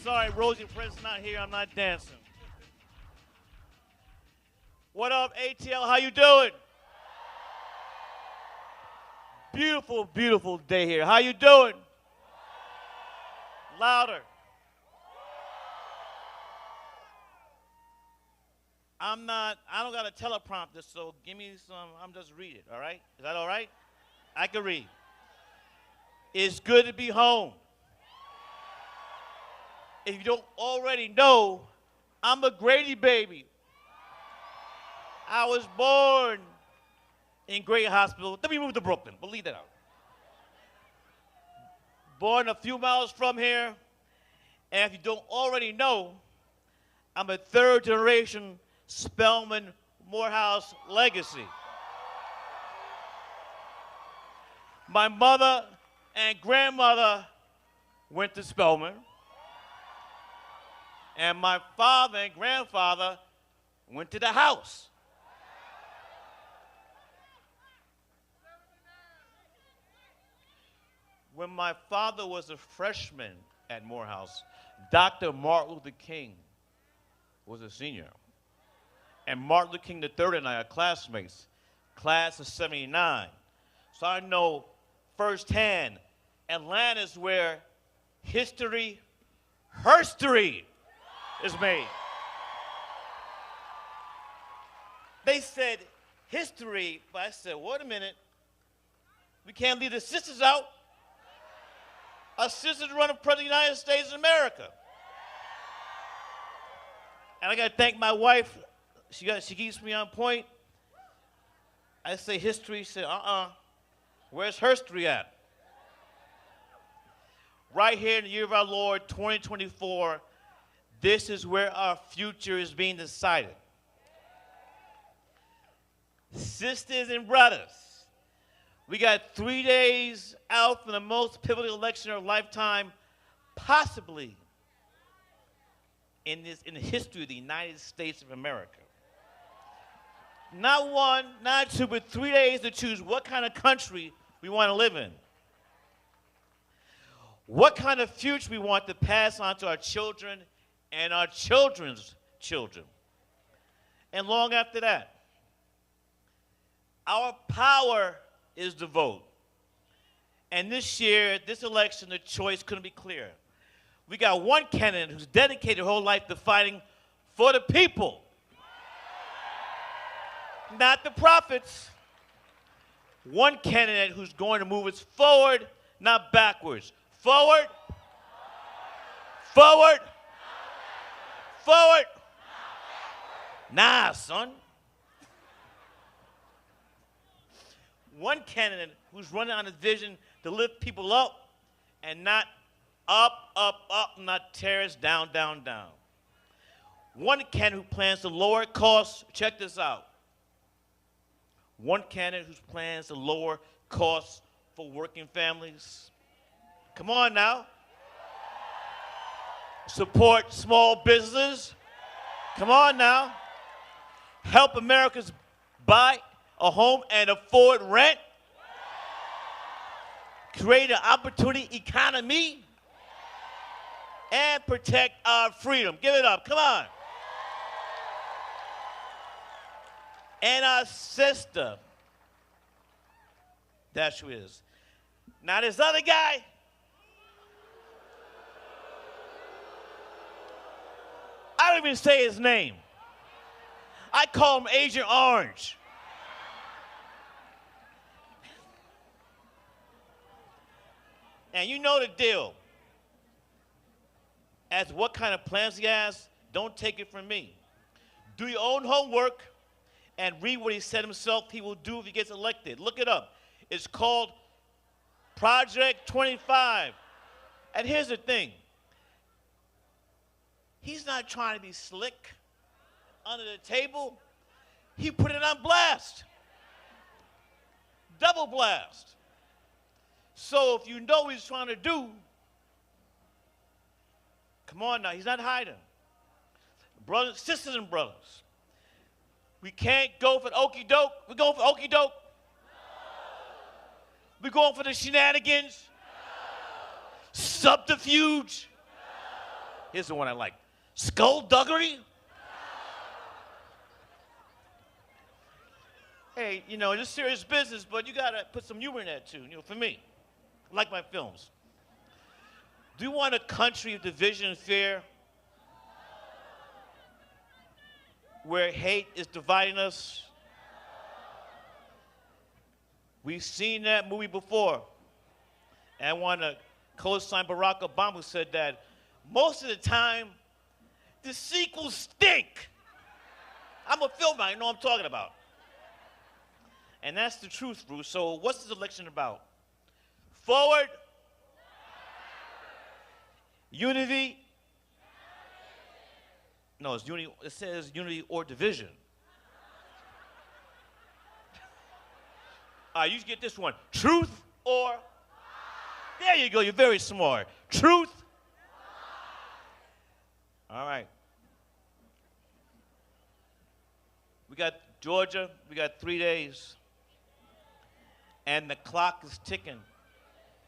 sorry, Rosie Prince's not here. I'm not dancing. What up, ATL? How you doing? Beautiful, beautiful day here. How you doing? Louder. I don't got a teleprompter, so give me some, I'm just reading, all right? Is that all right? I can read. It's good to be home. If you don't already know, I'm a Grady baby. I was born in Grady Hospital. Then we moved to Brooklyn, believe that out. Born a few miles from here. And if you don't already know, I'm a third generation Spelman Morehouse legacy. My mother and grandmother went to Spelman. And my father and grandfather went to the house. When my father was a freshman at Morehouse, Dr. Martin Luther King was a senior. And Martin Luther King III and I are classmates, class of '79. So I know firsthand, Atlanta's where herstory is made. They said history, but I said, wait a minute, we can't leave the sisters out. Our sisters run the President of the United States of America. And I got to thank my wife. She keeps me on point. I say history. She said, where's herstory at? Right here in the year of our Lord, 2024, this is where our future is being decided. Sisters and brothers, we got 3 days out from the most pivotal election of our lifetime, possibly in the history of the United States of America. Not one, not two, but 3 days to choose what kind of country we want to live in. What kind of future we want to pass on to our children and our children's children. And long after that, our power is the vote. And this year, this election, the choice couldn't be clearer. We got one candidate who's dedicated her whole life to fighting for the people, not the profits. One candidate who's going to move us forward, not backwards. Forward, forward, forward. Nah, son. One candidate who's running on a vision to lift people up and not up, up, up, not tear us down, down, down. One candidate who plans to lower costs, check this out. One candidate who plans to lower costs for working families. Come on now. Support small businesses. Come on now. Help Americans buy a home and afford rent. Create an opportunity economy. And protect our freedom. Give it up. Come on. And our sister. That's who it is. Now this other guy. I don't even say his name. I call him Agent Orange. And you know the deal. As what kind of plans he has, don't take it from me. Do your own homework and read what he said himself he will do if he gets elected. Look it up. It's called Project 25. And here's the thing. He's not trying to be slick under the table. He put it on blast. Double blast. So if you know what he's trying to do, come on now, he's not hiding. Brothers, sisters and brothers, we can't go for the okie doke. We're going for okie doke. We're going for the shenanigans. Subterfuge. Here's the one I like. Skullduggery? Hey, you know, it's serious business, but you gotta put some humor in that too, you know, for me. I like my films. Do you want a country of division and fear? Where hate is dividing us? We've seen that movie before. And I want to co-sign Barack Obama, who said that most of the time, the sequels stink. I'm a filmer, I know what I'm talking about. And that's the truth, Bruce. So what's this election about? Forward, unity. No, it's unity. It says unity or division. All right, you get this one. Truth or? There you go. You're very smart. Truth. All right. We got Georgia. We got 3 days. And the clock is ticking.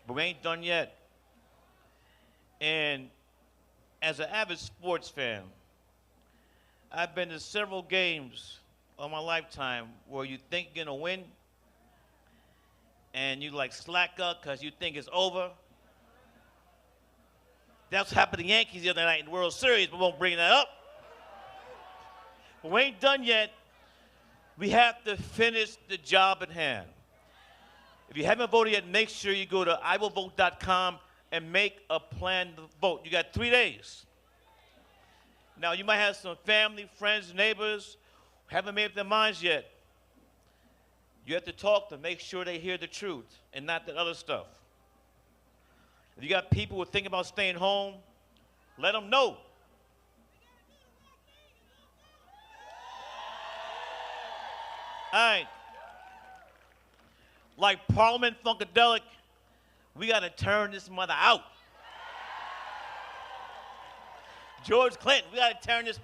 But we ain't done yet. And as an avid sports fan, I've been to several games of my lifetime where you think you're going to win and you like slack up because you think it's over. That's what happened to the Yankees the other night in the World Series, but we won't bring that up. But we ain't done yet. We have to finish the job at hand. If you haven't voted yet, make sure you go to iwillvote.com and make a plan to vote. You got 3 days. Now, you might have some family, friends, neighbors who haven't made up their minds yet. You have to talk to them, make sure they hear the truth and not that other stuff. If you got people who are thinking about staying home, let them know. All right. Like Parliament Funkadelic, we got to turn this mother out. George Clinton, we got to turn this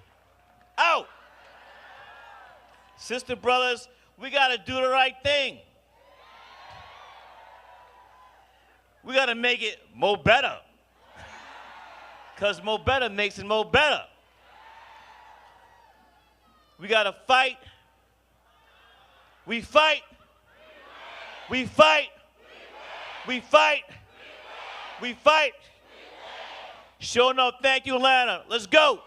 out. Sister, brothers, we got to do the right thing. We got to make it more better. Because more better makes it more better. We got to fight. We fight. We fight. We fight. We fight. Sure enough, thank you, Atlanta. Let's go.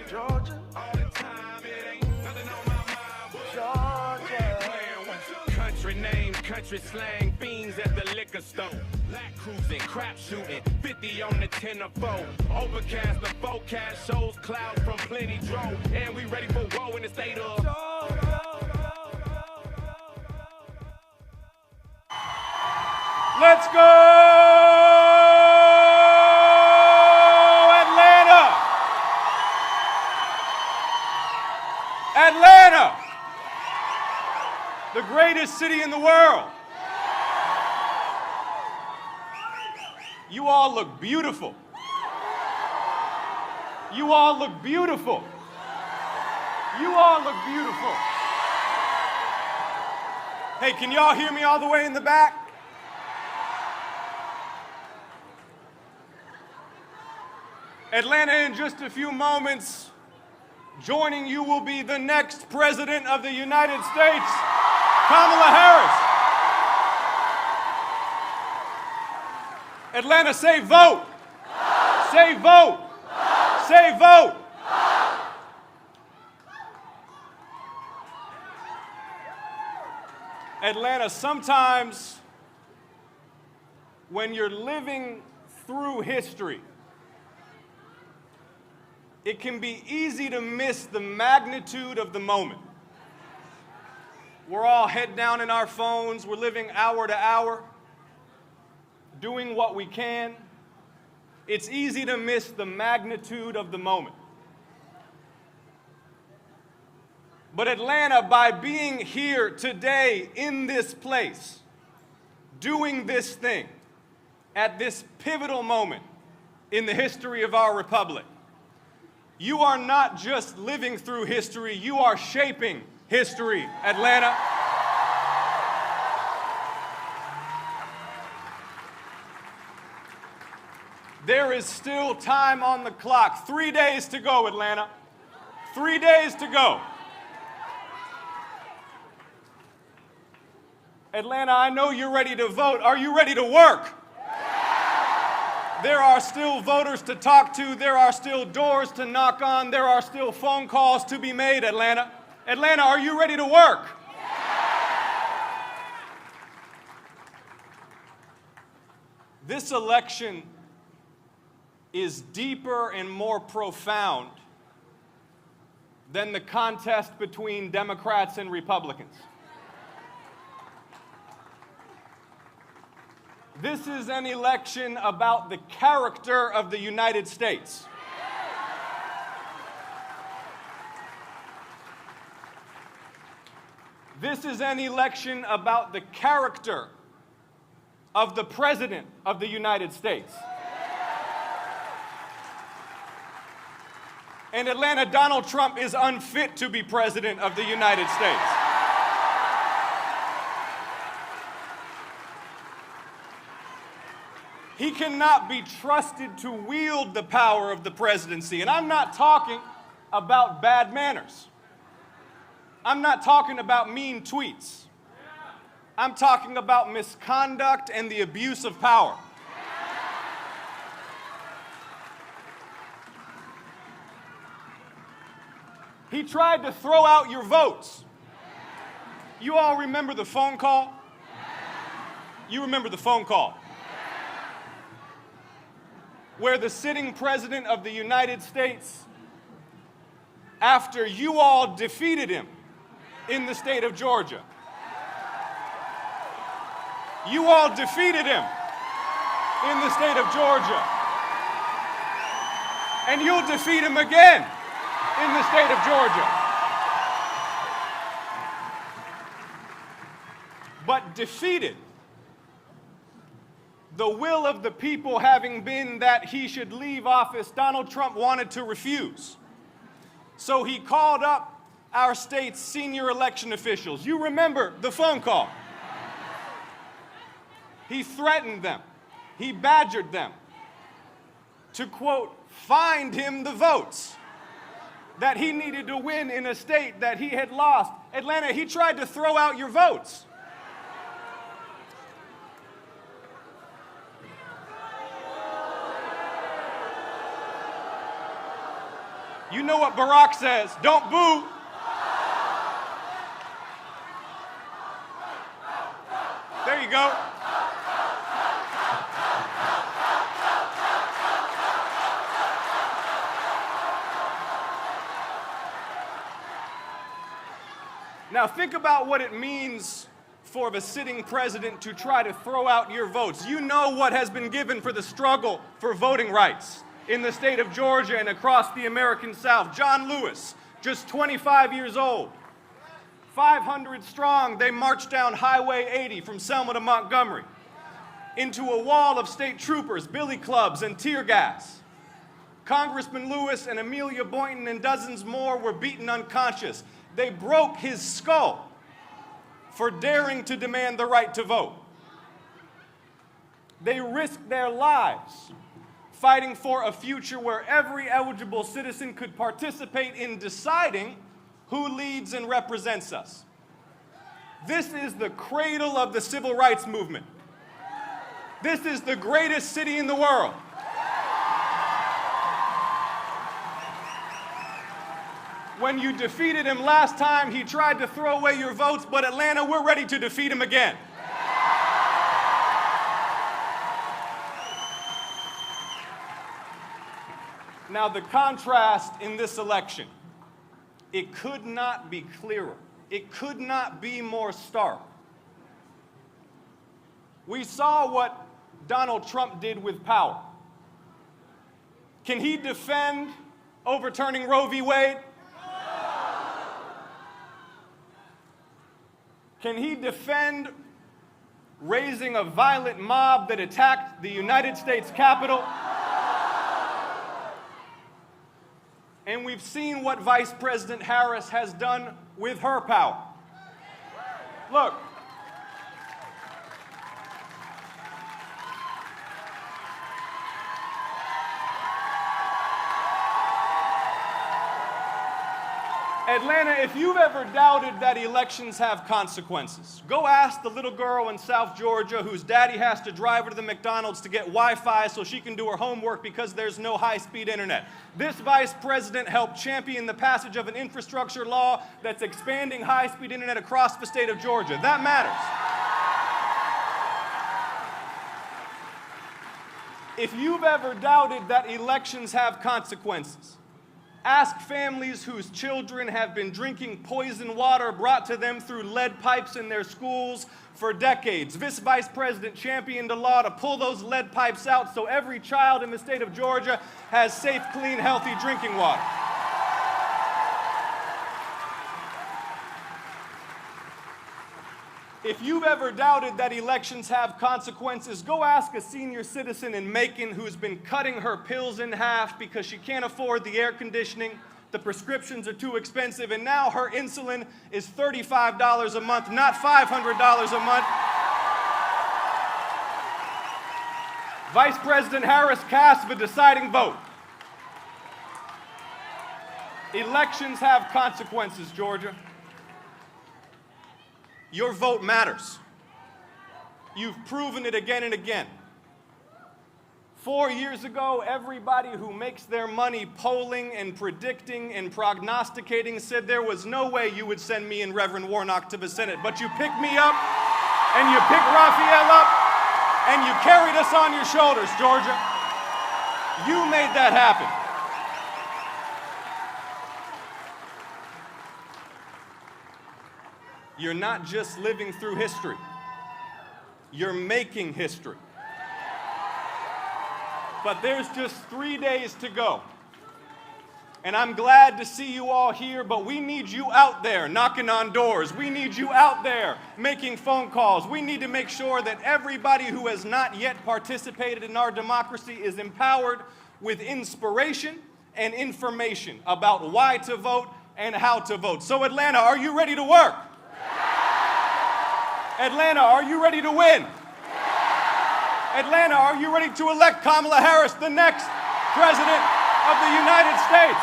Georgia, all the time, it ain't nothing on my mind but Georgia. Playing with country names, country slang, fiends at the liquor store. Black cruising, crap shooting, 50 on the 10 or 4. Overcast, the forecast shows clouds from plenty drove. And we ready for woe in the state of Let's go! Atlanta, the greatest city in the world. You all look beautiful. You all look beautiful. You all look beautiful. Hey, can y'all hear me all the way in the back? Atlanta, in just a few moments, joining you will be the next President of the United States, Kamala Harris. Atlanta, say vote. Say vote. Say vote. Atlanta, sometimes when you're living through history, it can be easy to miss the magnitude of the moment. We're all head down in our phones, we're living hour to hour, doing what we can. It's easy to miss the magnitude of the moment. But Atlanta, by being here today in this place, doing this thing at this pivotal moment in the history of our republic, you are not just living through history, you are shaping history, Atlanta. There is still time on the clock. 3 days to go, Atlanta. 3 days to go. Atlanta, I know you're ready to vote. Are you ready to work? There are still voters to talk to. There are still doors to knock on. There are still phone calls to be made, Atlanta. Atlanta, are you ready to work? This election is deeper and more profound than the contest between Democrats and Republicans. This is an election about the character of the United States. This is an election about the character of the President of the United States. And Atlanta, Donald Trump is unfit to be President of the United States. He cannot be trusted to wield the power of the presidency. And I'm not talking about bad manners. I'm not talking about mean tweets. I'm talking about misconduct and the abuse of power. He tried to throw out your votes. You all remember the phone call? You remember the phone call where the sitting president of the United States, after you all defeated him in the state of Georgia, you all defeated him in the state of Georgia, and you'll defeat him again in the state of Georgia. But defeated, the will of the people having been that he should leave office, Donald Trump wanted to refuse. So he called up our state's senior election officials. You remember the phone call. He threatened them. He badgered them to, quote, find him the votes that he needed to win in a state that he had lost. Atlanta, he tried to throw out your votes. You know what Barack says, don't boo. There you go. Now think about what it means for the sitting president to try to throw out your votes. You know what has been given for the struggle for voting rights in the state of Georgia and across the American South. John Lewis, just 25 years old, 500 strong, they marched down Highway 80 from Selma to Montgomery into a wall of state troopers, billy clubs, and tear gas. Congressman Lewis and Amelia Boynton and dozens more were beaten unconscious. They broke his skull for daring to demand the right to vote. They risked their lives fighting for a future where every eligible citizen could participate in deciding who leads and represents us. This is the cradle of the civil rights movement. This is the greatest city in the world. When you defeated him last time, he tried to throw away your votes, but Atlanta, we're ready to defeat him again. Now, the contrast in this election, it could not be clearer. It could not be more stark. We saw what Donald Trump did with power. Can he defend overturning Roe v. Wade? Can he defend raising a violent mob that attacked the United States Capitol? And we've seen what Vice President Harris has done with her power. Look, Atlanta, if you've ever doubted that elections have consequences, go ask the little girl in South Georgia whose daddy has to drive her to the McDonald's to get Wi-Fi so she can do her homework because there's no high-speed internet. This vice president helped champion the passage of an infrastructure law that's expanding high-speed internet across the state of Georgia. That matters. If you've ever doubted that elections have consequences, ask families whose children have been drinking poison water brought to them through lead pipes in their schools for decades. This vice president championed a law to pull those lead pipes out so every child in the state of Georgia has safe, clean, healthy drinking water. If you've ever doubted that elections have consequences, go ask a senior citizen in Macon who's been cutting her pills in half because she can't afford the air conditioning, the prescriptions are too expensive, and now her insulin is $35 a month, not $500 a month. Vice President Harris cast the deciding vote. Elections have consequences, Georgia. Your vote matters. You've proven it again and again. 4 years ago, everybody who makes their money polling and predicting and prognosticating said there was no way you would send me and Reverend Warnock to the Senate. But you picked me up, and you picked Raphael up, and you carried us on your shoulders, Georgia. You made that happen. You're not just living through history. You're making history. But there's just 3 days to go. And I'm glad to see you all here, but we need you out there knocking on doors. We need you out there making phone calls. We need to make sure that everybody who has not yet participated in our democracy is empowered with inspiration and information about why to vote and how to vote. So Atlanta, are you ready to work? Atlanta, are you ready to win? Atlanta, are you ready to elect Kamala Harris, the next President of the United States?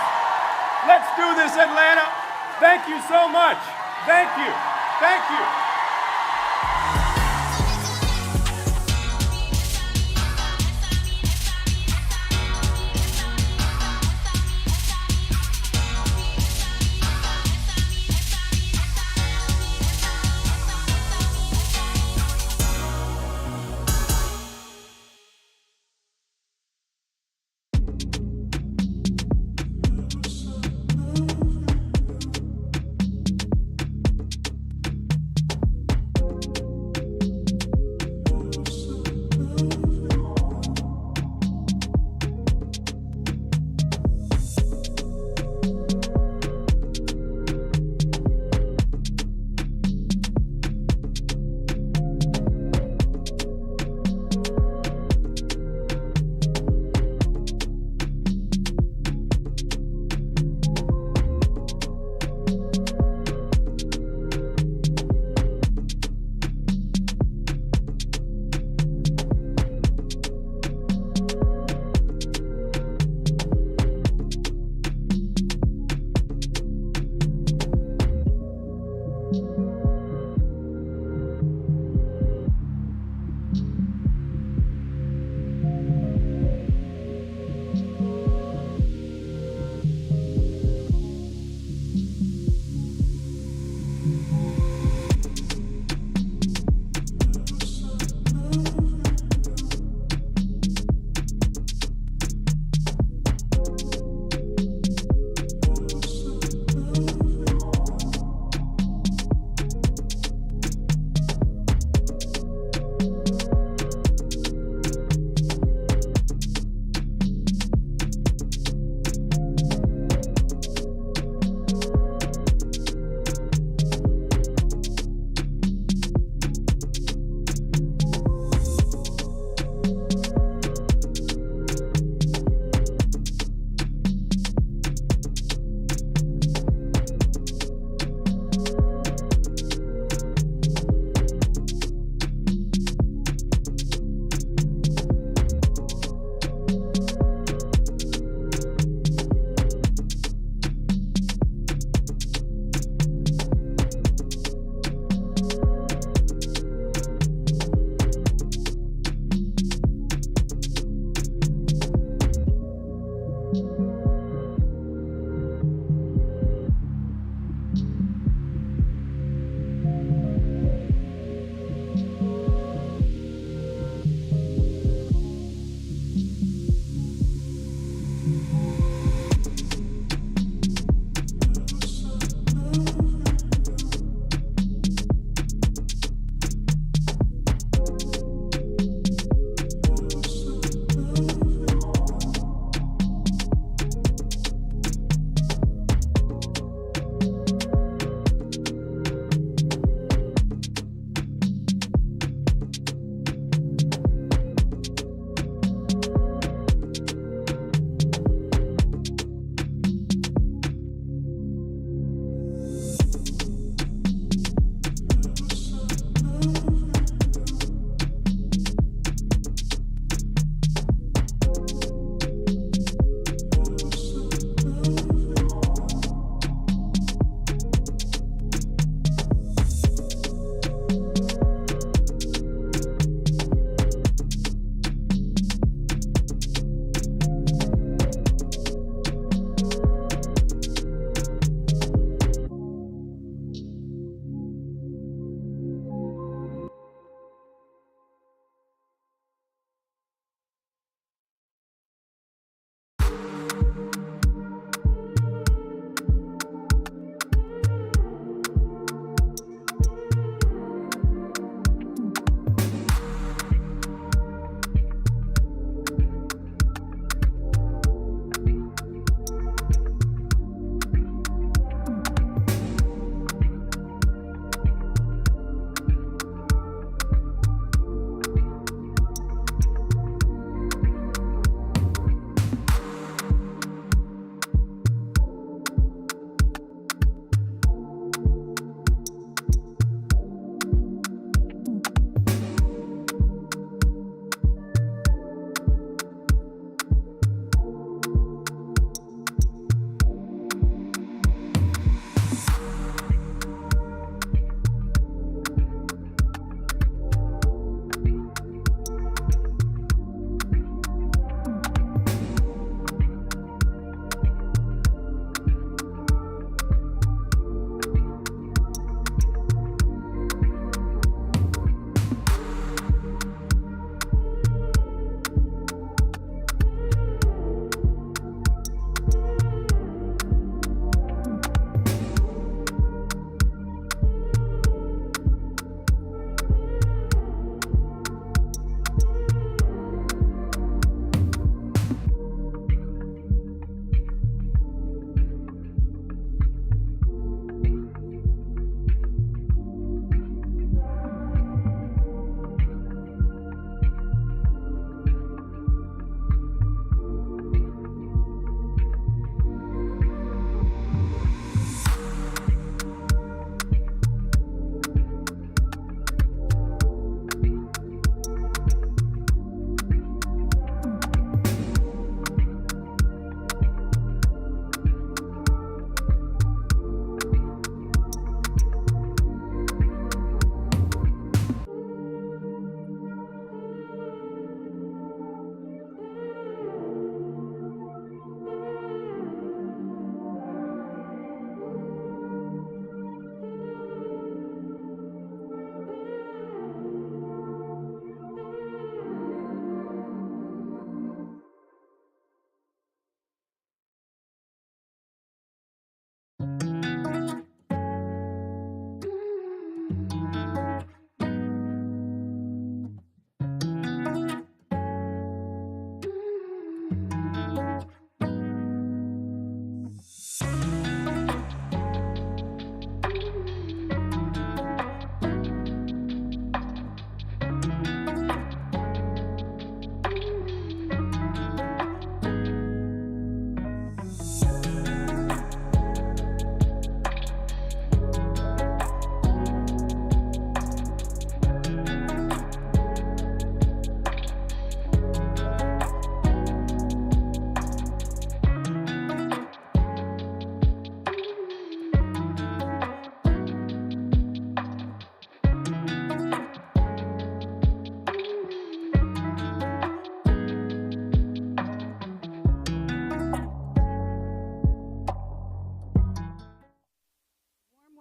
Let's do this, Atlanta. Thank you so much. Thank you. Thank you.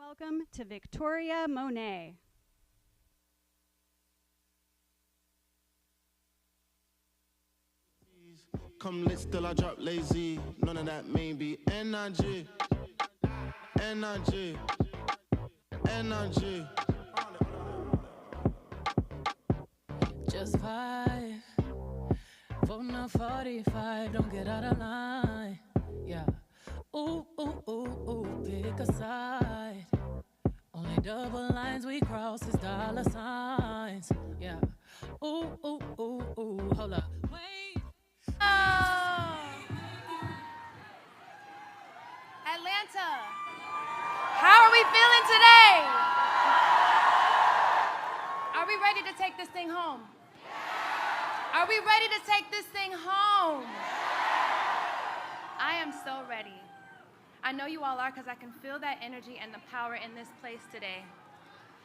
welcome to Victoria Monet. Come lit, still I drop lazy. None of that maybe. Energy, energy, energy. Just vibe. Voting on 45, don't get out of line. Yeah. Ooh, ooh, ooh, ooh, pick a side. Only double lines we cross is dollar signs. Yeah. Ooh, ooh, ooh, ooh, hold up. Wait. Atlanta, how are we feeling today? Are we ready to take this thing home? Are we ready to take this thing home? I am so ready. I know you all are because I can feel that energy and the power in this place today.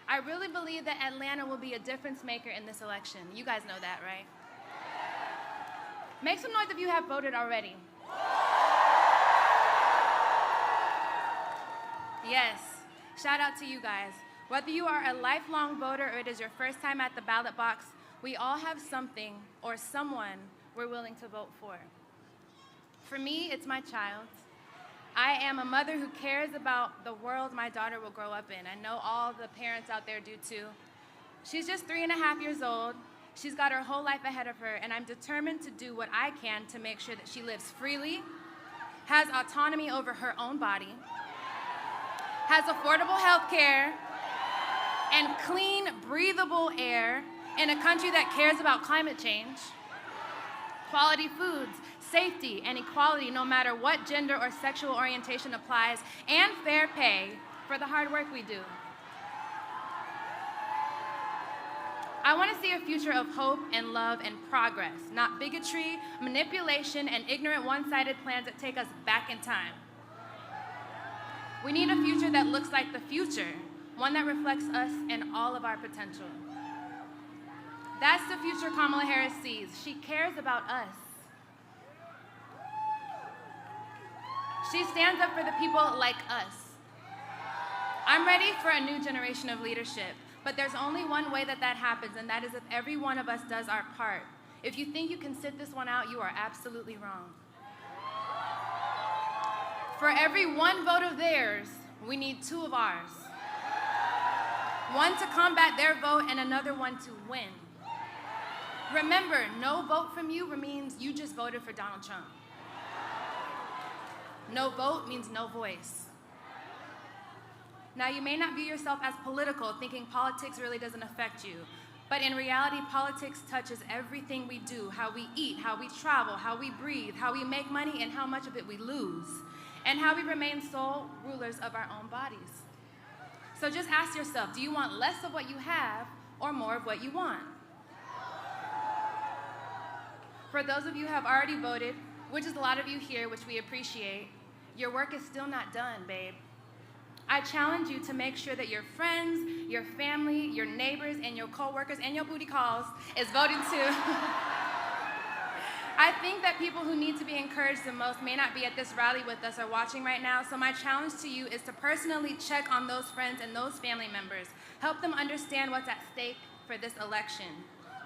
I really believe that Atlanta will be a difference maker in this election. You guys know that, right? Make some noise if you have voted already. Yes, shout out to you guys. Whether you are a lifelong voter or it is your first time at the ballot box, we all have something or someone we're willing to vote for. For me, it's my child. I am a mother who cares about the world my daughter will grow up in. I know all the parents out there do too. She's just 3.5 years old. She's got her whole life ahead of her, and I'm determined to do what I can to make sure that she lives freely, has autonomy over her own body, has affordable health care, and clean, breathable air in a country that cares about climate change, quality foods, safety, and equality no matter what gender or sexual orientation applies, and fair pay for the hard work we do. I want to see a future of hope and love and progress, not bigotry, manipulation, and ignorant one-sided plans that take us back in time. We need a future that looks like the future, one that reflects us and all of our potential. That's the future Kamala Harris sees. She cares about us. She stands up for the people like us. I'm ready for a new generation of leadership, but there's only one way that happens, and that is if every one of us does our part. If you think you can sit this one out, you are absolutely wrong. For every one vote of theirs, we need 2 of ours. One to combat their vote and another one to win. Remember, no vote from you means you just voted for Donald Trump. No vote means no voice. Now, you may not view yourself as political, thinking politics really doesn't affect you. But in reality, politics touches everything we do, how we eat, how we travel, how we breathe, how we make money, and how much of it we lose, and how we remain sole rulers of our own bodies. So just ask yourself, do you want less of what you have or more of what you want? For those of you who have already voted, which is a lot of you here, which we appreciate, your work is still not done, babe. I challenge you to make sure that your friends, your family, your neighbors, and your coworkers, and your booty calls is voting too. I think that people who need to be encouraged the most may not be at this rally with us or watching right now, so my challenge to you is to personally check on those friends and those family members. Help them understand what's at stake for this election.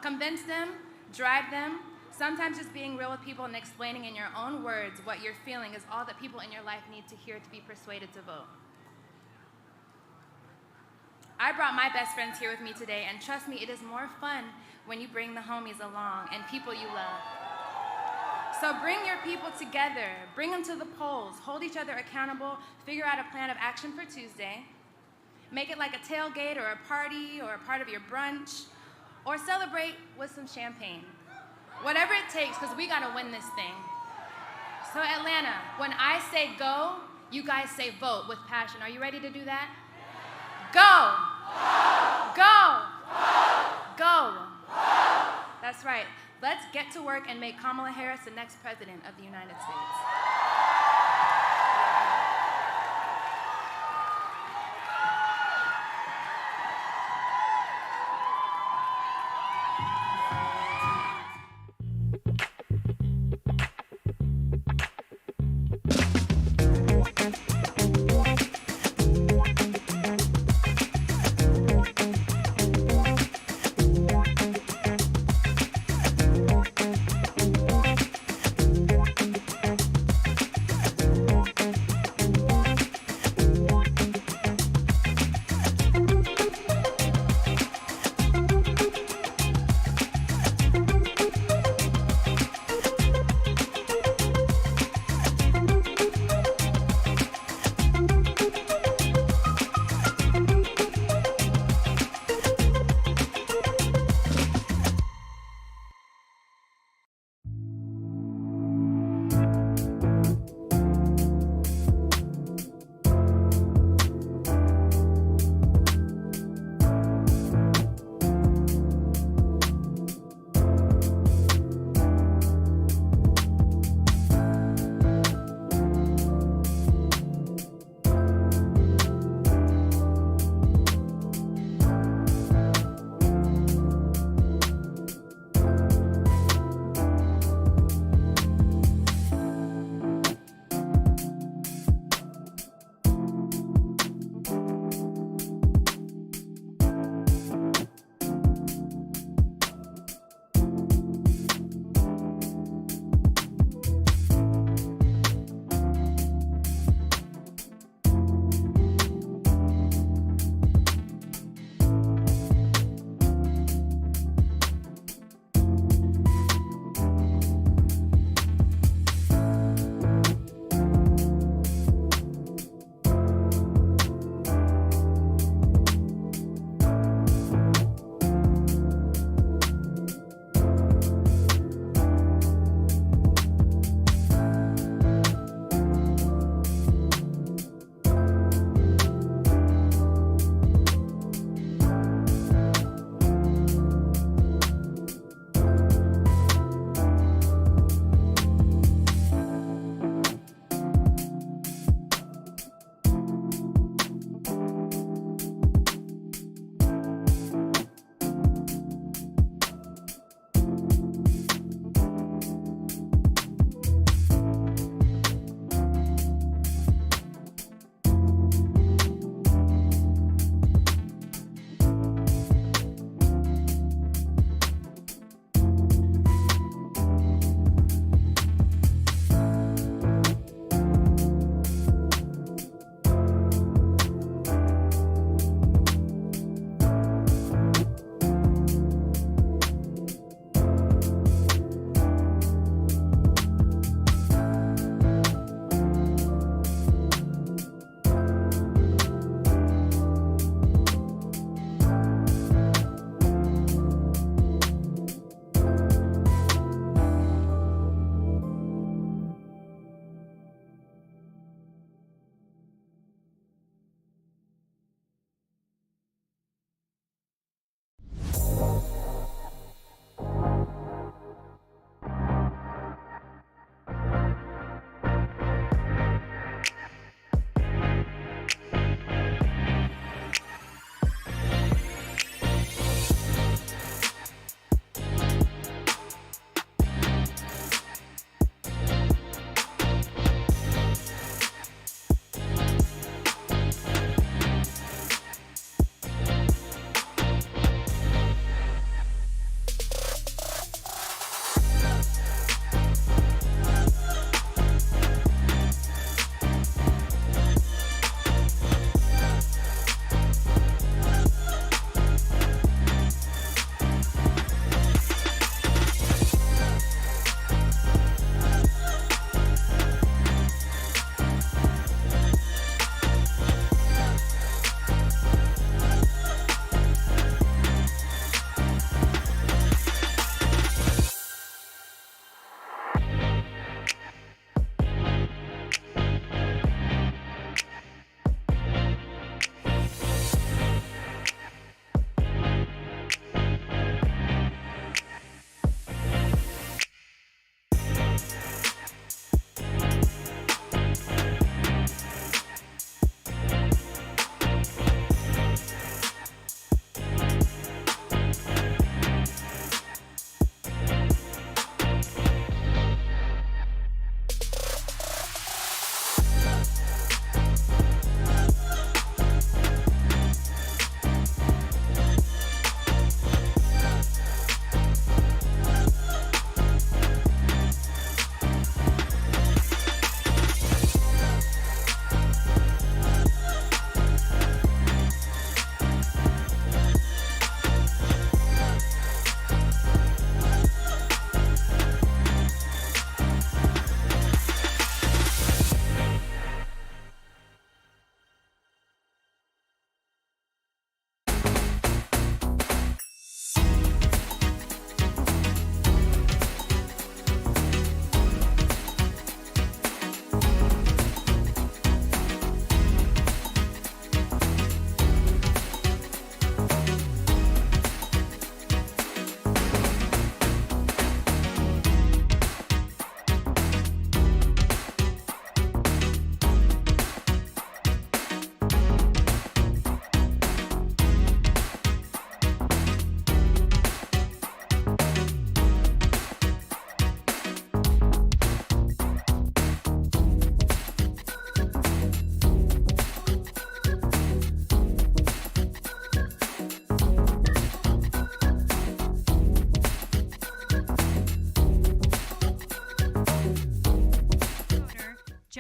Convince them, drive them. Sometimes just being real with people and explaining in your own words what you're feeling is all that people in your life need to hear to be persuaded to vote. I brought my best friends here with me today, and trust me, it is more fun when you bring the homies along and people you love. So bring your people together, bring them to the polls, hold each other accountable, figure out a plan of action for Tuesday, make it like a tailgate or a party or a part of your brunch, or celebrate with some champagne. Whatever it takes, because we gotta win this thing. So Atlanta, when I say go, you guys say vote with passion. Are you ready to do that? Go! Go! Go! That's right. Let's get to work and make Kamala Harris the next president of the United States.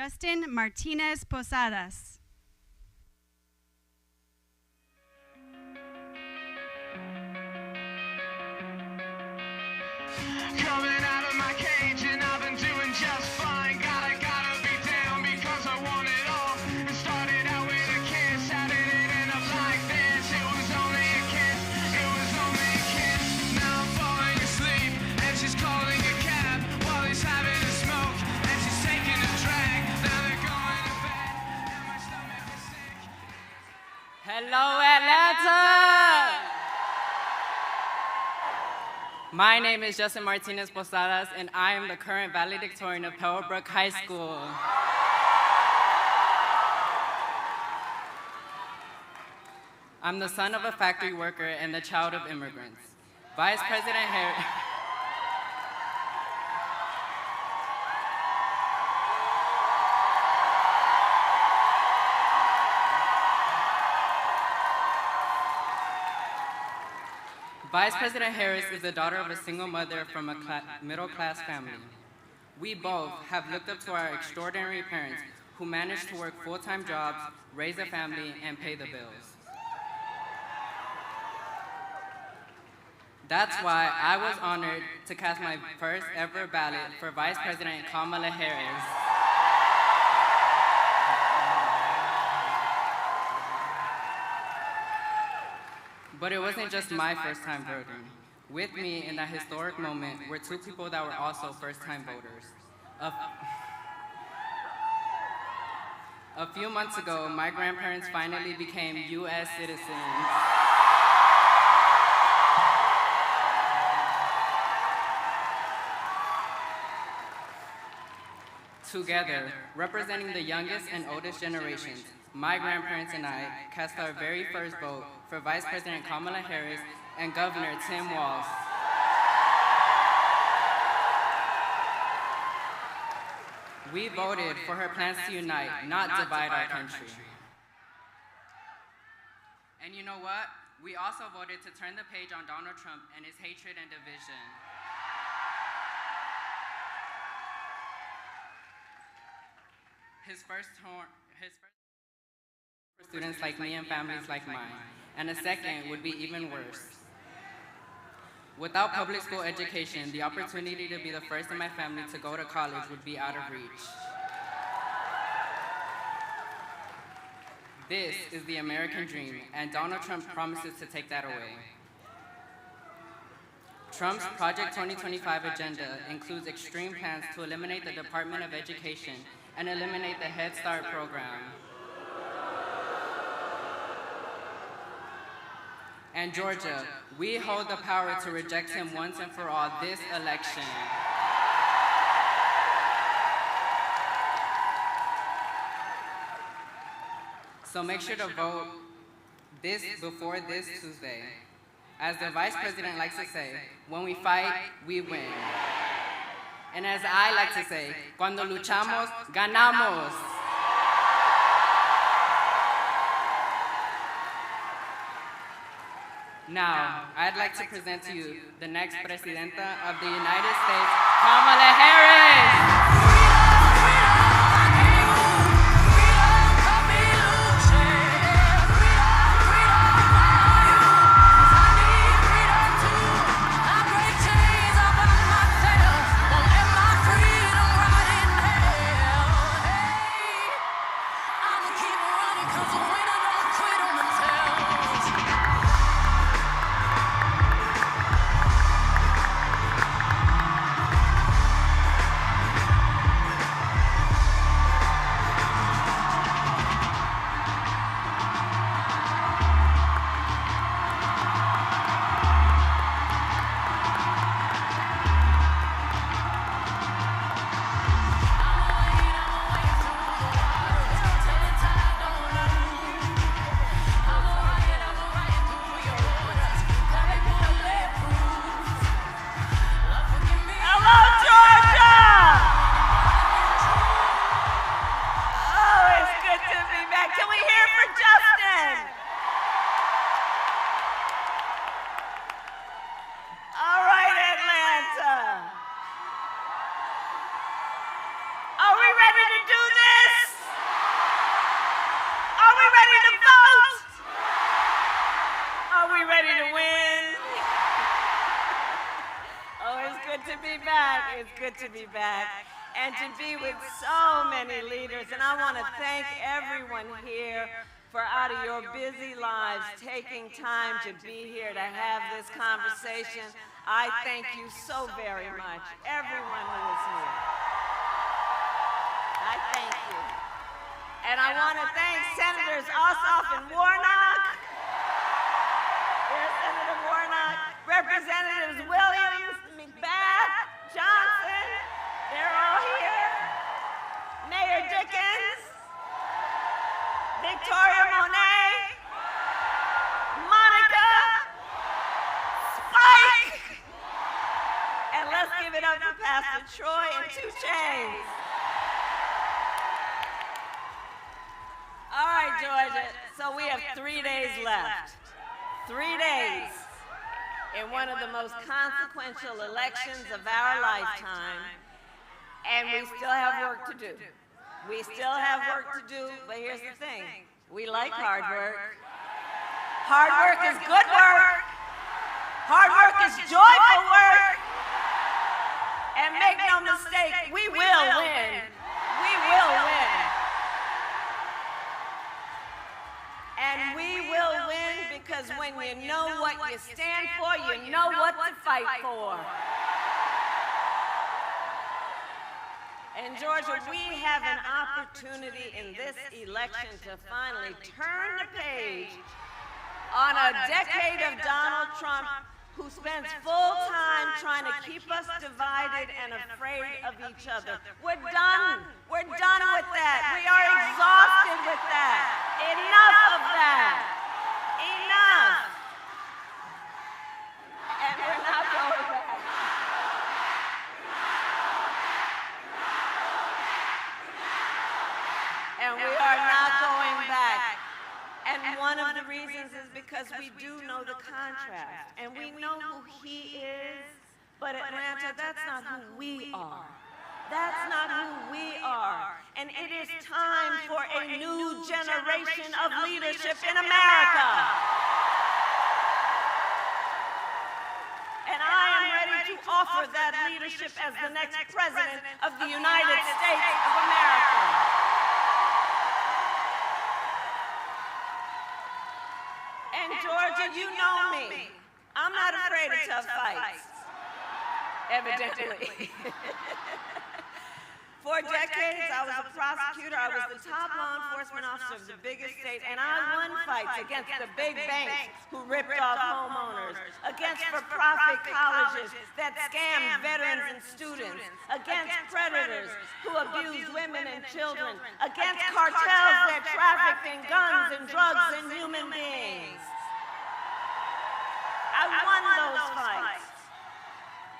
Justin Martinez Posadas. Coming out of my cage and I've been doing just fine. Gotta be down because I want it all. It started out with a kiss, how did it end up like this? It was only a kiss, it was only a kiss. Now I'm falling asleep and she's calling a cab while he's having a smoke and she's taking a drag. Now they're going to bed and my stomach is sick. Hello, Atlanta! My name is Justin Martinez Posadas, and I am the current valedictorian of Pebblebrook High School. I'm the son of a factory worker and the child of immigrants. Vice President Harris. Vice President Harris is the daughter of a single mother from a middle-class family. We both have looked up to our extraordinary parents who managed to work full-time jobs, raise a family, and pay the bills. That's why I was honored to cast my first ever ballot for Vice President Kamala Harris. But it wasn't just my first time voting. With me in that historic moment were two people that were also first-time voters. A few months ago, my grandparents finally became U.S. citizens. Together, representing the youngest and oldest generations, my grandparents and I cast our very first vote for Vice President Kamala Harris and Governor Tim Walz. We voted for her plans to unite, not divide our country. And you know what? We also voted to turn the page on Donald Trump and his hatred and division. His first for students like me and families like mine, and a second would be even worse. Without public school education, the opportunity to be the first in my family to go to college would be out of reach. This is the American dream, and Donald Trump promises to take that away. Trump's Project 2025 agenda includes extreme plans to eliminate the Department of Education and eliminate the Head Start program. And Georgia, we hold the power to reject him once and for all this election. So make sure to vote before this Tuesday. As the Vice President likes to say, when we fight, we win. And as I like to say, cuando luchamos, ganamos. Now, I'd like to present to you the next Presidenta of the United States, Kamala Harris. It's good to be back and to be with so many leaders. And I want to thank everyone here for out of your busy lives taking time to be here to have this conversation. I thank you so very much, everyone who is here. I thank you. And I want to thank Senators Ossoff and Warnock. There's Senator Warnock. Representatives Williams, McBath, Johnson. They're all here. Mayor Dickens. Victoria Monet. Monica. Spike. And let's give it up to Pastor Troy and 2 Chainz. All right, Georgia, so we have 3 days left. 3 days in one of the most consequential elections of our lifetime, and we still have work to do. We still have work to do, but here's the thing. We like hard work. Hard work is good work. Hard work is joyful work. And make no mistake, we will win. We will win. And we will win because when you know what you stand for, you know what to fight for. And Georgia, we have an opportunity in this election to finally turn the page on a decade of Donald Trump who spends full time trying to keep us divided and afraid of each other. We're done. We're done with that. We are exhausted with that. Enough of that. Enough. And we're not going back. And we are not going back. And one of the reasons is because we do know the contrast. And we know who he is. But Atlanta, that's not who we are. That's not who we are. And it is time for a new generation of leadership in America. And I am ready to offer that leadership as the next president of the United States of America. And Georgia, you know me. I'm not afraid of tough fights. Evidently. For decades, I was a prosecutor. I was the top law enforcement officer of the biggest state, and I won fights against the big banks who ripped off homeowners, against for-profit colleges that scammed veterans and students, against predators who abused women and children, against cartels that trafficked in guns and drugs and human beings. I won those fights.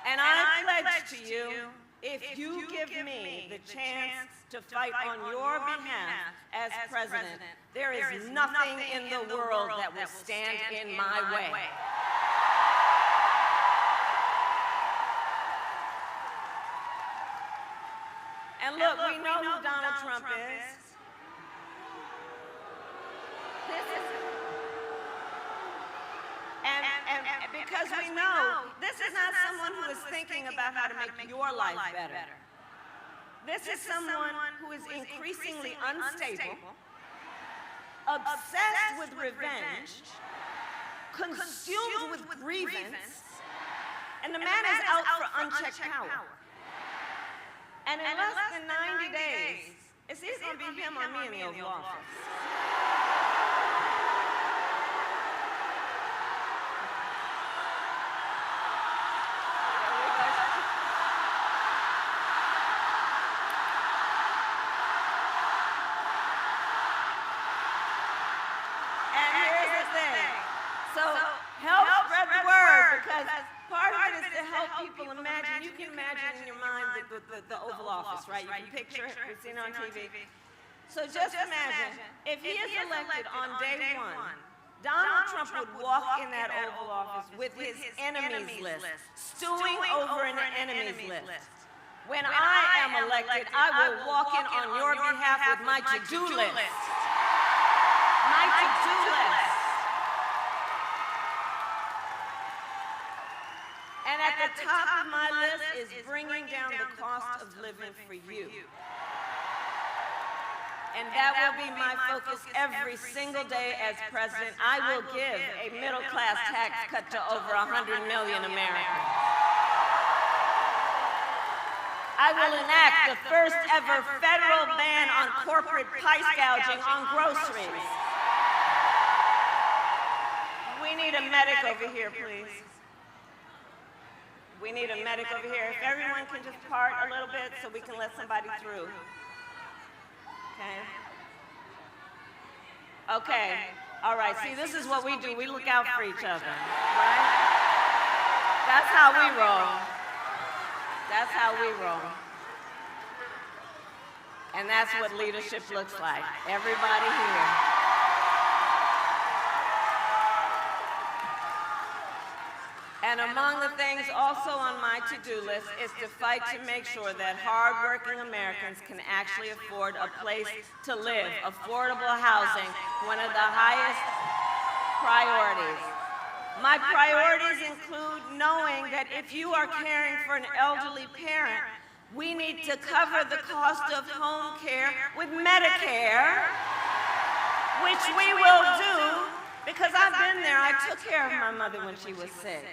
And I pledge to you, if you give me the chance to fight on your behalf as president, there is nothing in the world that will stand in my way. And look, we know who Donald Trump is. And because we know this is not someone who is thinking about how to make your life better. This is someone who is increasingly unstable, obsessed with revenge, consumed with grievance, and the man is out for unchecked power. And in less than 90 days, it's either going to be him or me in the Oval Office. People imagine, you can imagine in your mind the Oval Office, right? You can picture it, we've seen it on TV. So just imagine, if he is elected on day one, Donald Trump would walk in that Oval Office with his enemies list, stewing over an enemies list. When I am elected, I will walk in on your behalf with my to-do list. My to-do list. And at the top of my list is bringing down the cost of living for you. And that will be my focus every single day as president. I will give a middle-class tax cut to over 100 million Americans. I will enact the first ever federal ban on corporate price gouging on groceries. We need a medic over here, please. We need a medic over here. If everyone can just part a little bit so we can let somebody through. Okay. Okay. All right. See, this is what we do. We look out for each other, right? That's how we roll. That's how we roll. And that's what leadership looks like. Everybody here. And among the things also on my to-do list is to fight to make sure that hardworking Americans can actually afford a place to live. Affordable housing, one of the highest priorities. My priorities include knowing that if you are caring for an elderly parent, we need to cover the cost of home care with Medicare, which we will do because I've been there. I took care of my mother when she was sick.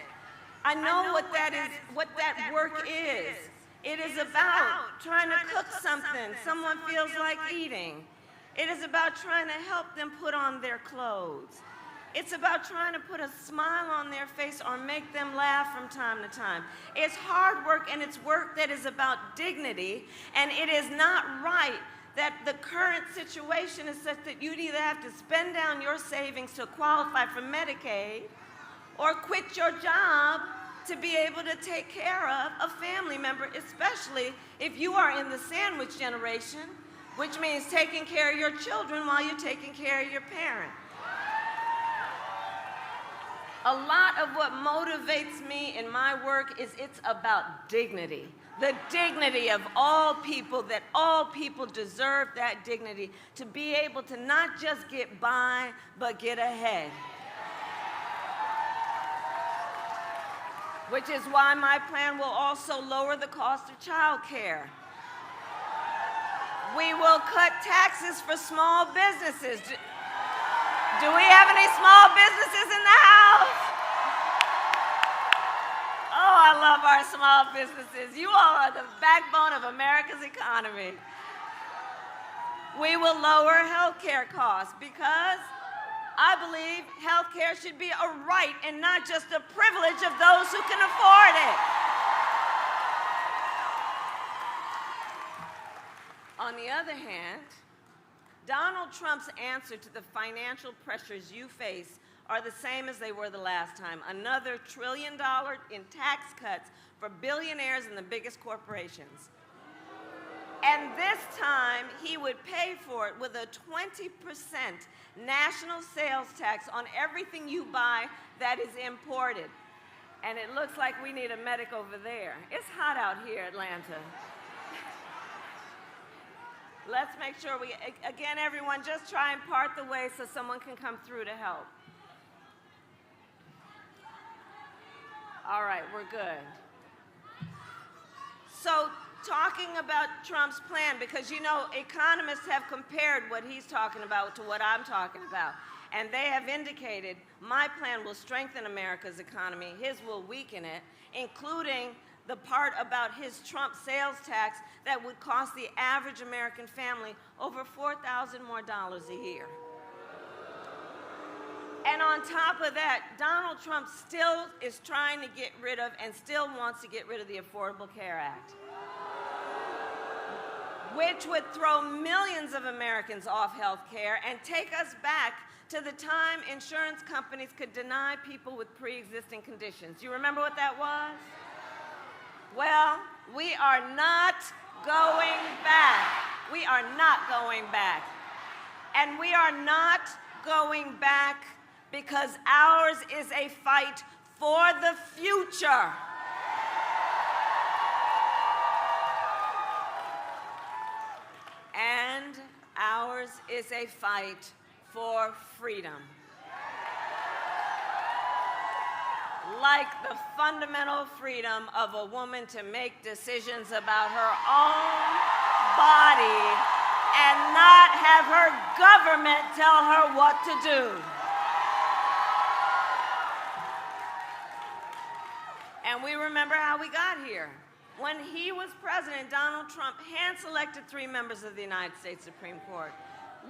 I know what that is, what that work is. It is about trying to cook something someone feels like eating. It is about trying to help them put on their clothes. It's about trying to put a smile on their face or make them laugh from time to time. It's hard work, and it's work that is about dignity, and it is not right that the current situation is such that you'd either have to spend down your savings to qualify for Medicaid or quit your job to be able to take care of a family member, especially if you are in the sandwich generation, which means taking care of your children while you're taking care of your parent. A lot of what motivates me in my work is it's about dignity. The dignity of all people, that all people deserve that dignity to be able to not just get by, but get ahead. Which is why my plan will also lower the cost of child care. We will cut taxes for small businesses. Do we have any small businesses in the house? Oh, I love our small businesses. You all are the backbone of America's economy. We will lower health care costs because I believe health care should be a right and not just a privilege of those who can afford it. On the other hand, Donald Trump's answer to the financial pressures you face are the same as they were the last time. Another $1 trillion in tax cuts for billionaires and the biggest corporations. And this time, he would pay for it with a 20% national sales tax on everything you buy that is imported. And it looks like we need a medic over there. It's hot out here, Atlanta. Let's make sure we, again, everyone, just try and part the way so someone can come through to help. All right, we're good. So, talking about Trump's plan, because you know, economists have compared what he's talking about to what I'm talking about. And they have indicated my plan will strengthen America's economy, his will weaken it, including the part about his Trump sales tax that would cost the average American family over $4,000 more a year. And on top of that, Donald Trump still is trying to get rid of and still wants to get rid of the Affordable Care Act, which would throw millions of Americans off health care and take us back to the time insurance companies could deny people with pre-existing conditions. You remember what that was? Well, we are not going back. We are not going back. And we are not going back because ours is a fight for the future. And ours is a fight for freedom. like the fundamental freedom of a woman to make decisions about her own body and not have her government tell her what to do. And we remember how we got here. When he was president, Donald Trump hand-selected 3 members of the United States Supreme Court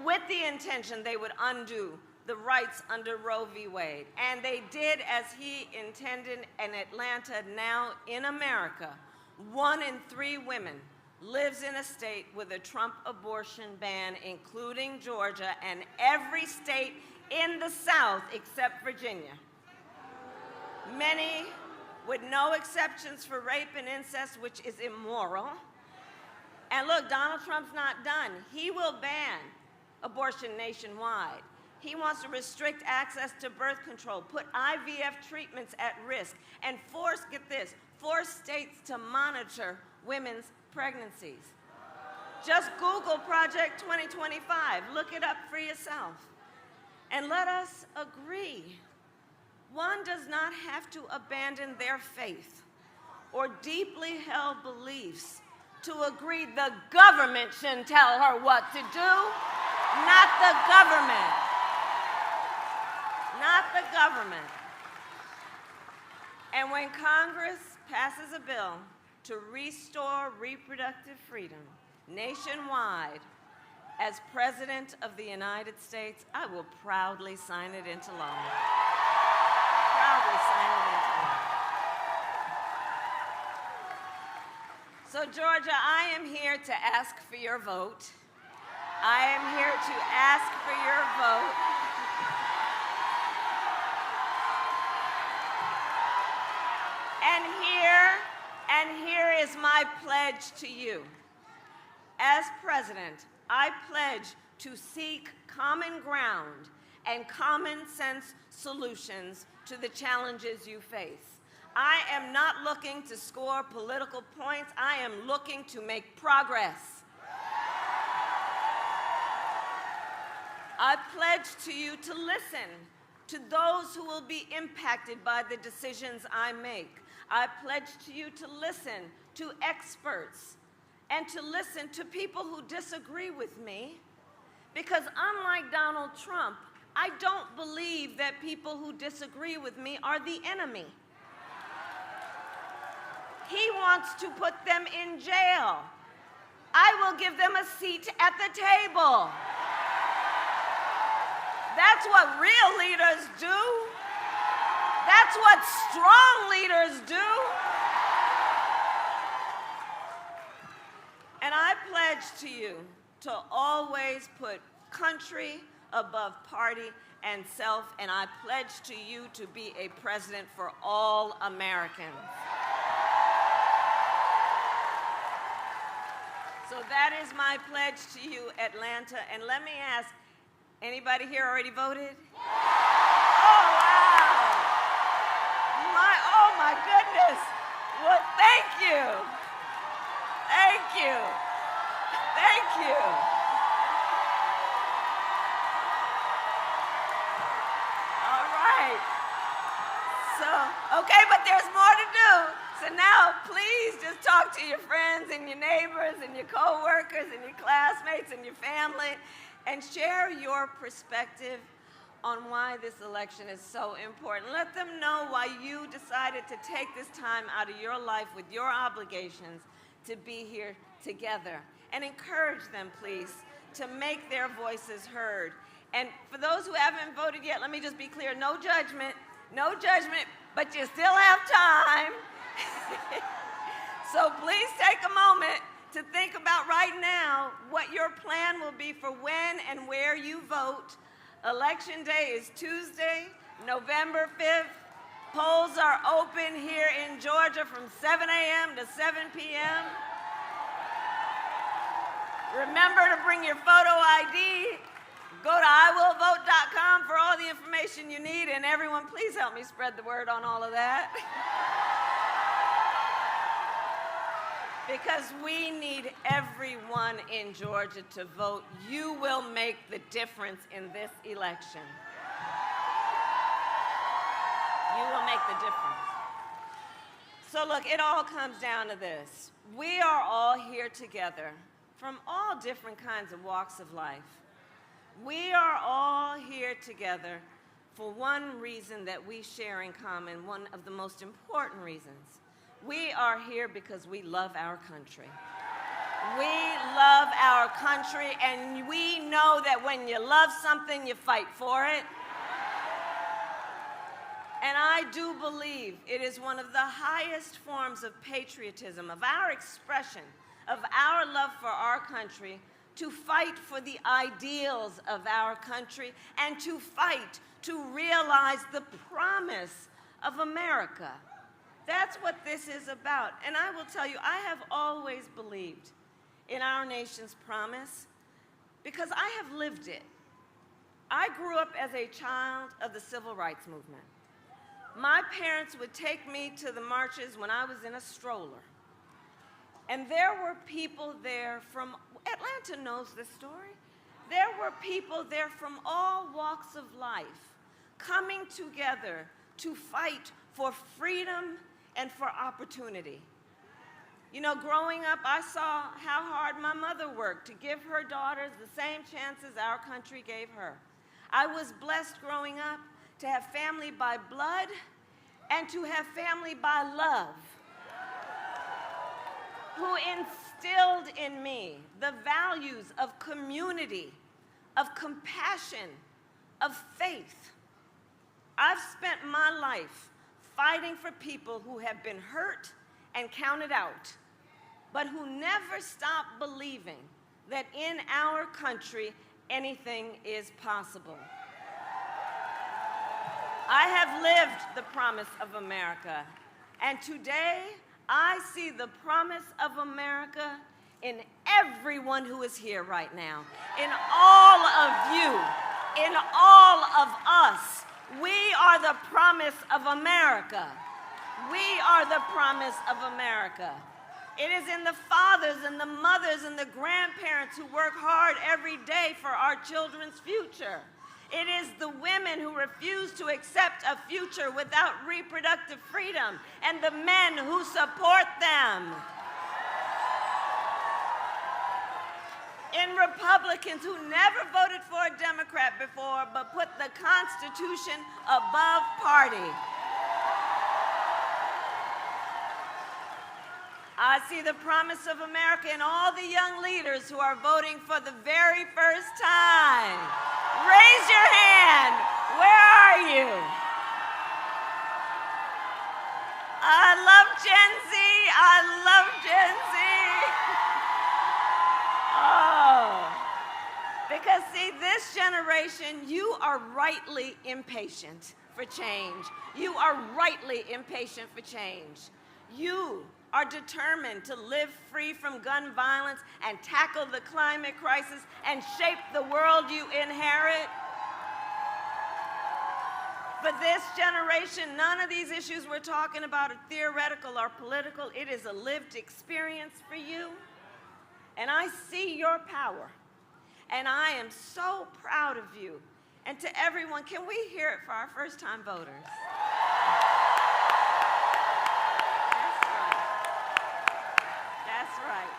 with the intention they would undo the rights under Roe v. Wade. And they did as he intended in Atlanta. Now in America, 1 in 3 women lives in a state with a Trump abortion ban, including Georgia and every state in the South except Virginia. Many with no exceptions for rape and incest, which is immoral. And look, Donald Trump's not done. He will ban abortion nationwide. He wants to restrict access to birth control, put IVF treatments at risk, and force states to monitor women's pregnancies. Just Google Project 2025. Look it up for yourself. And let us agree. One does not have to abandon their faith or deeply held beliefs to agree the government shouldn't tell her what to do, not the government. Not the government. And when Congress passes a bill to restore reproductive freedom nationwide, as President of the United States, I will proudly sign it into law. Proudly sign it into law. So, Georgia, I am here to ask for your vote. I am here to ask for your vote. And here is my pledge to you. As president, I pledge to seek common ground and common sense solutions to the challenges you face. I am not looking to score political points. I am looking to make progress. I pledge to you to listen to those who will be impacted by the decisions I make. I pledge to you to listen to experts and to listen to people who disagree with me, because unlike Donald Trump, I don't believe that people who disagree with me are the enemy. He wants to put them in jail. I will give them a seat at the table. That's what real leaders do. That's what strong leaders do. And I pledge to you to always put country above party and self, and I pledge to you to be a president for all Americans. So that is my pledge to you, Atlanta. And let me ask, anybody here already voted? Oh, wow. Oh, my goodness. Well, thank you. Thank you. Thank you. All right. So, okay, but there's more to do. So now, please just talk to your friends and your neighbors and your coworkers and your classmates and your family and share your perspective on why this election is so important. Let them know why you decided to take this time out of your life with your obligations to be here together. And encourage them, please, to make their voices heard. And for those who haven't voted yet, let me just be clear, no judgment, but you still have time. So please take a moment to think about right now what your plan will be for when and where you vote. Election day is Tuesday, November 5th. Polls are open here in Georgia from 7 a.m. to 7 p.m. Remember to bring your photo ID. Go to iwillvote.com for all the information you need. And everyone, please help me spread the word on all of that. Because we need everyone in Georgia to vote. You will make the difference in this election. You will make the difference. So look, it all comes down to this. We are all here together from all different kinds of walks of life. We are all here together for one reason that we share in common, one of the most important reasons. We are here because we love our country. We love our country, and we know that when you love something, you fight for it. And I do believe it is one of the highest forms of patriotism, of our expression, of our love for our country, to fight for the ideals of our country and to fight to realize the promise of America. That's what this is about. And I will tell you, I have always believed in our nation's promise because I have lived it. I grew up as a child of the civil rights movement. My parents would take me to the marches when I was in a stroller. And there were people there from, Atlanta knows this story. There were people there from all walks of life coming together to fight for freedom and for opportunity. You know, growing up, I saw how hard my mother worked to give her daughters the same chances our country gave her. I was blessed growing up to have family by blood and to have family by love, who instilled in me the values of community, of compassion, of faith. I've spent my life fighting for people who have been hurt and counted out, but who never stop believing that in our country anything is possible. I have lived the promise of America, and today I see the promise of America in everyone who is here right now, in all of you, in all of us. We are the promise of America. We are the promise of America. It is in the fathers and the mothers and the grandparents who work hard every day for our children's future. It is the women who refuse to accept a future without reproductive freedom and the men who support them. In Republicans who never voted for a Democrat before but put the Constitution above party. I see the promise of America in all the young leaders who are voting for the very first time. Raise your hand. Where are you? I love Gen Z. I love Gen Z. Oh. Because see, this generation, you are rightly impatient for change. You are rightly impatient for change. You are determined to live free from gun violence and tackle the climate crisis and shape the world you inherit. For this generation, none of these issues we're talking about are theoretical or political. It is a lived experience for you. And I see your power. And I am so proud of you. And to everyone, can we hear it for our first-time voters? That's right.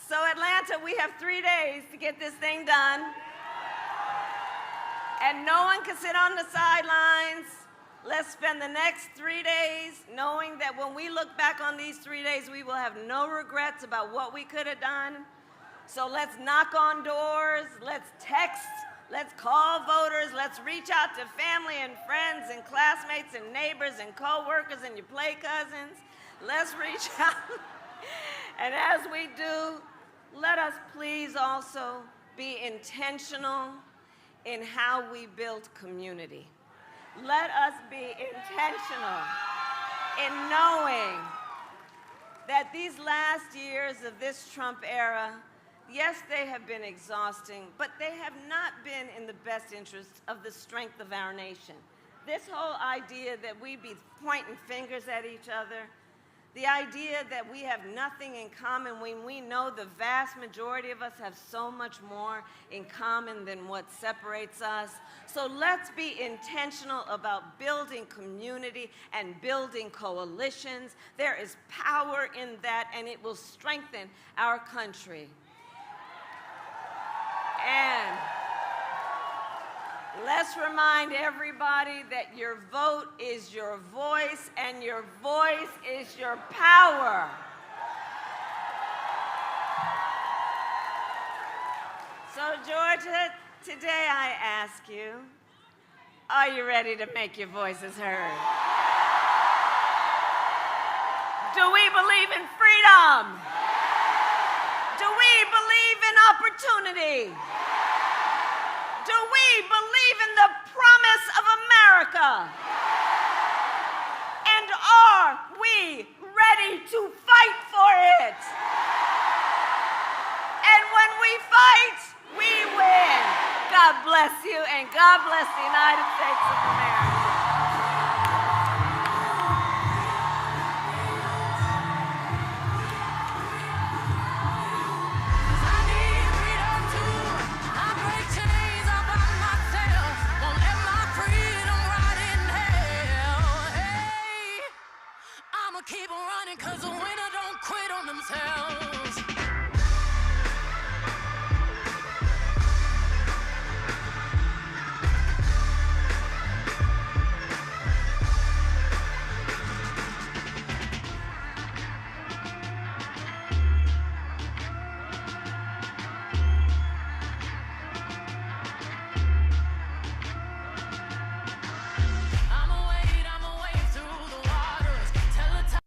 So Atlanta, we have 3 days to get this thing done. And no one can sit on the sidelines. Let's spend the next 3 days knowing that when we look back on these 3 days, we will have no regrets about what we could have done. So let's knock on doors, let's text, let's call voters, let's reach out to family and friends and classmates and neighbors and co-workers and your play cousins. Let's reach out. And as we do, let us please also be intentional in how we build community. Let us be intentional in knowing that these last years of this Trump era, yes, they have been exhausting, but they have not been in the best interest of the strength of our nation. This whole idea that we be pointing fingers at each other, The idea that we have nothing in common when we know the vast majority of us have so much more in common than what separates us. So let's be intentional about building community and building coalitions. There is power in that, and it will strengthen our country. And let's remind everybody that your vote is your voice, and your voice is your power. So, Georgia, today I ask you, are you ready to make your voices heard? Do we believe in freedom? Do we believe in opportunity? Do we believe in the promise of America? And are we ready to fight for it? And when we fight, we win. God bless you, and God bless the United States of America. Keep on running, 'cause the winner don't quit on themselves. I'ma wade through the waters. Tell the time.